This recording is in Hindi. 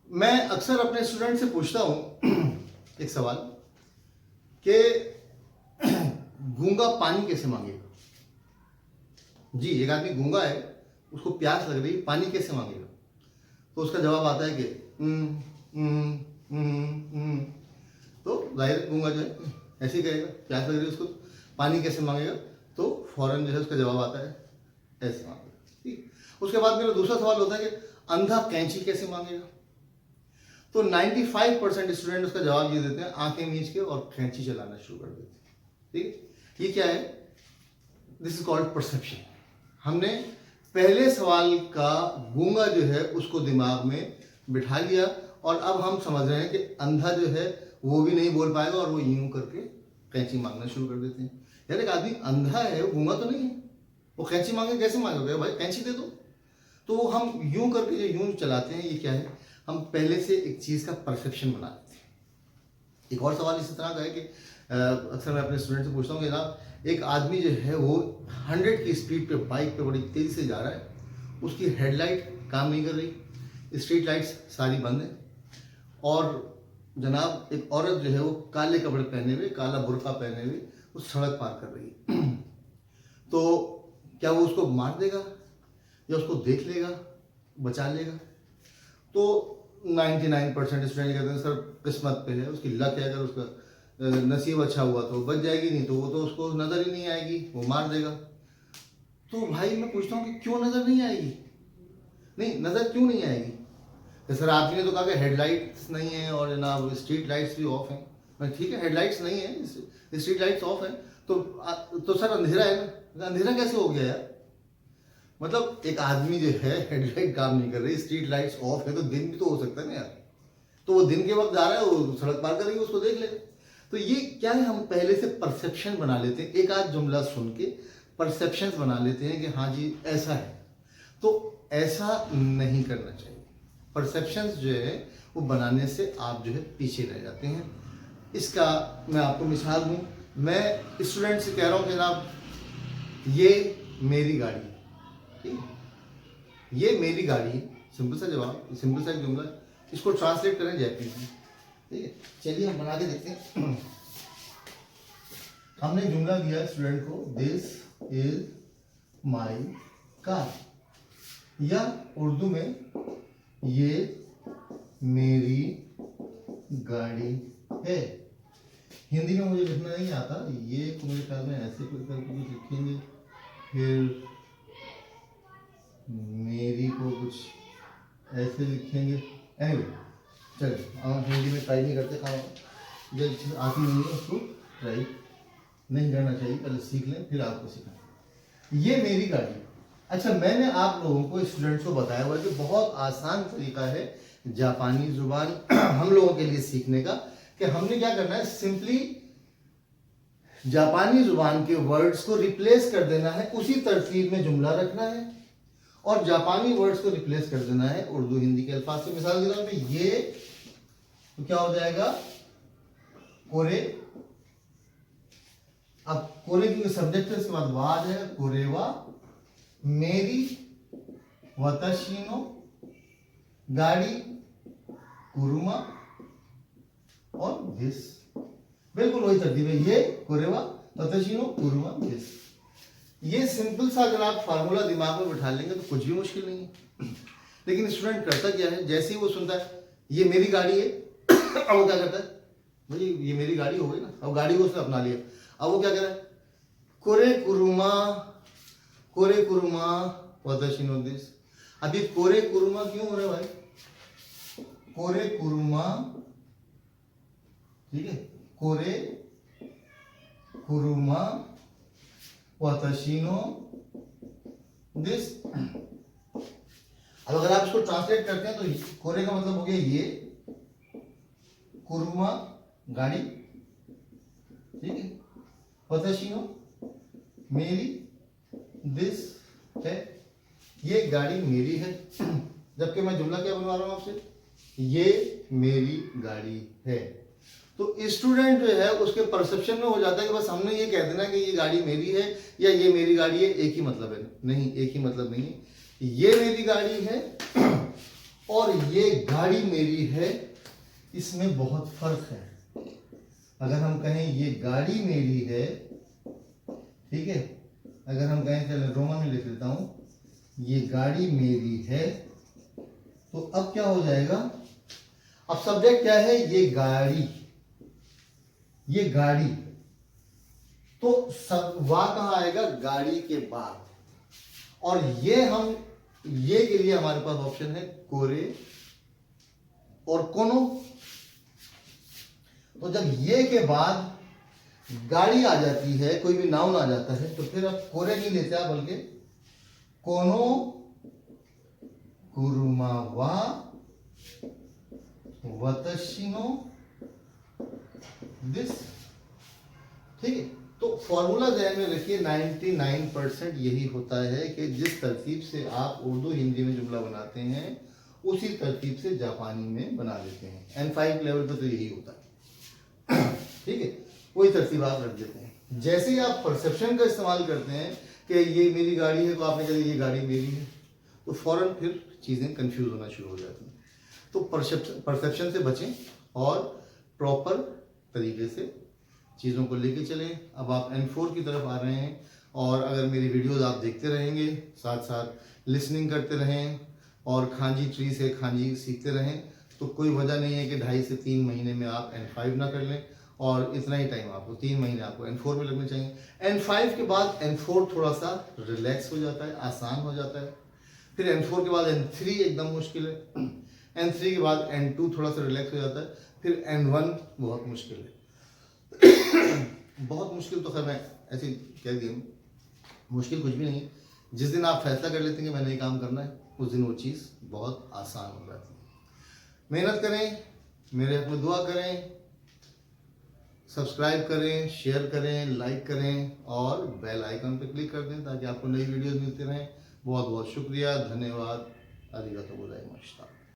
मैं अक्सर अपने स्टूडेंट से पूछता हूं एक सवाल कि गूंगा पानी कैसे मांगेगा। जी, एक आदमी गूंगा है, उसको प्यास लग रही, पानी कैसे मांगेगा। तो उसका जवाब आता है कि तो जाहिर गूंगा जो है ऐसे ही कहेगा, प्यास लग रही है उसको, पानी कैसे मांगेगा। तो फौरन जो है उसका जवाब आता है ऐसे मांगेगा। ठीक। उसके बाद मेरा दूसरा सवाल होता है कि अंधा कैंची कैसे मांगेगा। तो 95% स्टूडेंट उसका जवाब ये देते हैं आंखें मीच के और कैंची चलाना शुरू कर देते हैं। ठीक, ये क्या है, दिस इज कॉल्ड परसेप्शन। हमने पहले सवाल का गूंगा जो है उसको दिमाग में बिठा लिया और अब हम समझ रहे हैं कि अंधा जो है वो भी नहीं बोल पाएगा और वो यूं करके कैंची मांगना शुरू कर देते हैं। यार एक आदमी अंधा है, वो गूंगा तो नहीं है, वो कैंची मांगे कैसे मांगोगे भाई, कैंची दे दो। तो हम यूं करके जो यूं चलाते हैं, ये क्या है, हम पहले से एक चीज़ का परसेप्शन बना लेते हैं। एक और सवाल इसी तरह का है कि अक्सर मैं अपने स्टूडेंट से पूछता हूँ कि जनाब एक आदमी जो है वो 100 की स्पीड पे बाइक पे बड़ी तेज़ी से जा रहा है, उसकी हेडलाइट काम नहीं कर रही, स्ट्रीट लाइट्स सारी बंद है, और जनाब एक औरत जो है वो काले कपड़े पहने हुए, काला बुर्का पहने हुए वो सड़क पार कर रही है। तो क्या वो उसको मार देगा या उसको देख लेगा, बचा लेगा। तो 99% स्टूडेंट कहते हैं सर किस्मत पे है, उसकी लक है, अगर उसका नसीब अच्छा हुआ तो बच जाएगी, नहीं तो वो तो उसको नज़र ही नहीं आएगी, वो मार देगा। तो भाई मैं पूछता हूँ कि क्यों नज़र नहीं आएगी, नहीं नज़र क्यों नहीं आएगी। तो सर आपने तो कहा कि हेडलाइट्स नहीं है और जनाब स्ट्रीट लाइट्स भी ऑफ हैं। मैं ठीक है, हेडलाइट्स नहीं है, स्ट्रीट लाइट्स ऑफ है, तो सर अंधेरा है ना। अंधेरा कैसे हो गया यार, मतलब एक आदमी जो है हेडलाइट काम नहीं कर रही, स्ट्रीट लाइट्स ऑफ है, तो दिन भी तो हो सकता है ना यार। तो वो दिन के वक्त जा रहा है, वो सड़क पार करेगी, उसको देख लेगा। तो ये क्या है, हम पहले से परसेप्शन बना लेते हैं, एक आध जुमला सुन के परसेप्शन बना लेते हैं कि हाँ जी ऐसा है। तो ऐसा नहीं करना चाहिए। परसेप्शंस जो है वो बनाने से आप जो है पीछे रह जाते हैं। इसका मैं आपको मिसाल दूँ, मैं स्टूडेंट से कह रहा हूँ कि जनाब ये मेरी गाड़ी है, ठीक, ये मेरी गाड़ी है, सिंपल सा जवाब, सिंपल सा एक जुमला, इसको ट्रांसलेट करें जयपुरी में। ठीक है, चलिए हम बना के देखते हैं। हमने जुमला दिया स्टूडेंट को, दिस इज माई कार, या उर्दू में ये मेरी गाड़ी है। हिंदी में मुझे लिखना नहीं आता, ये तो मेरे ख्याल में ऐसे कोई करके कुछ लिखेंगे, फिर मेरी को कुछ ऐसे लिखेंगे। एनीवे चलिए, हम हिंदी में ट्राई नहीं करते, खाना जो चीज़ आती नहीं है उसको ट्राई नहीं करना चाहिए, पहले सीख लें फिर आपको सिखाएं। ये मेरी गाड़ी। अच्छा, मैंने आप लोगों को स्टूडेंट्स को बताया हुआ कि बहुत आसान तरीका है जापानी जुबान हम लोगों के लिए सीखने का, कि हमने क्या करना है, सिंपली जापानी जुबान के वर्ड्स को रिप्लेस कर देना है, उसी तरतीब में जुमला रखना है और जापानी वर्ड्स को रिप्लेस कर देना है उर्दू हिंदी के अल्फाज से। मिसाल के तौर पे ये तो क्या हो जाएगा, कोरे। अब कोरे क्योंकि सब्जेक्ट है, इसके बाद वा आ जाएगा, कोरेवा। मेरी वतशीनो गाड़ी, कुरुमा, और दिस, बिल्कुल वही तरतीब है, ये कोरेवा, वतशीनो, कुरुमा, दिस। ये सिंपल सा अगर आप फार्मूला दिमाग में बिठा लेंगे तो कुछ भी मुश्किल नहीं है। लेकिन स्टूडेंट करता क्या है, जैसे ही वो सुनता है ये मेरी गाड़ी है अब वो क्या करता है, भाई ये मेरी गाड़ी हो गई ना, अब गाड़ी को उसने अपना लिया, अब वो क्या कह रहा है, कोरे कुरुमा वतशिनो दिस। अब ये कोरे कुरुमा क्यों हो रहा है भाई, कोरे कुरुमा, ठीक है, कोरे कुरुमा वतशिनो दिस। अब अगर आप इसको ट्रांसलेट करते हैं तो कोरे का मतलब हो गया ये, कुरुमा गाड़ी, ठीक है, वतशिनो मेरी, दिस है, ये गाड़ी मेरी है। जबकि मैं जुमला क्या बनवा रहा हूं आपसे, ये मेरी गाड़ी है। तो स्टूडेंट जो है उसके परसेप्शन में हो जाता है कि बस हमने ये कह देना कि ये गाड़ी मेरी है या ये मेरी गाड़ी है, एक ही मतलब है। नहीं, एक ही मतलब नहीं है। ये मेरी गाड़ी है और ये गाड़ी मेरी है, इसमें बहुत फर्क है। अगर हम कहें ये गाड़ी मेरी है, ठीक है, अगर हम कहें, चलो रोमन में लिख लेता हूं, ये गाड़ी मेरी है, तो अब क्या हो जाएगा, अब सब्जेक्ट क्या है, ये गाड़ी, ये गाड़ी, तो वाह कहां आएगा, गाड़ी के बाद। और ये हम, ये के लिए हमारे पास ऑप्शन है कोरे और कोनो। तो जब ये के बाद गाड़ी आ जाती है, कोई भी नाउन आ जाता है, तो फिर अब कोरे नहीं लेते आप, बल्कि कोनो कुरुमा वा वतशिनो दिस, ठीक है। तो फॉर्मूला ध्यान में रखिए, 99% यही होता है कि जिस तरतीब से आप उर्दू हिंदी में जुमला बनाते हैं, उसी तरतीब से जापानी में बना देते हैं। N5 लेवल पे तो यही होता है, ठीक है, वही तरतीब आप रख देते हैं। जैसे ही आप परसेप्शन का इस्तेमाल करते हैं कि ये मेरी गाड़ी है, तो आपने कहा ये गाड़ी मेरी है, तो फौरन फिर चीज़ें कंफ्यूज होना शुरू हो जाती हैं। तो परसेप्शन से बचें और प्रॉपर तरीके से चीज़ों को लेके चलें। अब आप N4 की तरफ आ रहे हैं, और अगर मेरी वीडियोस आप देखते रहेंगे, साथ साथ लिसनिंग करते रहें और खांजी ट्री से खांजी सीखते रहें, तो कोई वजह नहीं है कि 2.5 से 3 महीने में आप N5 ना कर लें। और इतना ही टाइम आपको, 3 महीने आपको N4 में लगने चाहिए। N5 के बाद N4 थोड़ा सा रिलैक्स हो जाता है, आसान हो जाता है। फिर N4 के बाद N3 एकदम मुश्किल है, N3 के बाद N2 थोड़ा सा रिलैक्स हो जाता है, फिर N1 बहुत मुश्किल है। बहुत मुश्किल तो खैर मैं ऐसे कह दिया, मुश्किल कुछ भी नहीं है। जिस दिन आप फैसला कर लेते हैं कि मैंने ये काम करना है, उस दिन वो चीज़ बहुत आसान हो जाती है। मेहनत करें, मेरे हक में दुआ करें, सब्सक्राइब करें, शेयर करें, लाइक करें और बेल आइकन पर क्लिक कर दें ताकि आपको नई वीडियोस मिलती रहें। बहुत बहुत शुक्रिया, धन्यवाद, आरिगातो गोजाइमाशिता।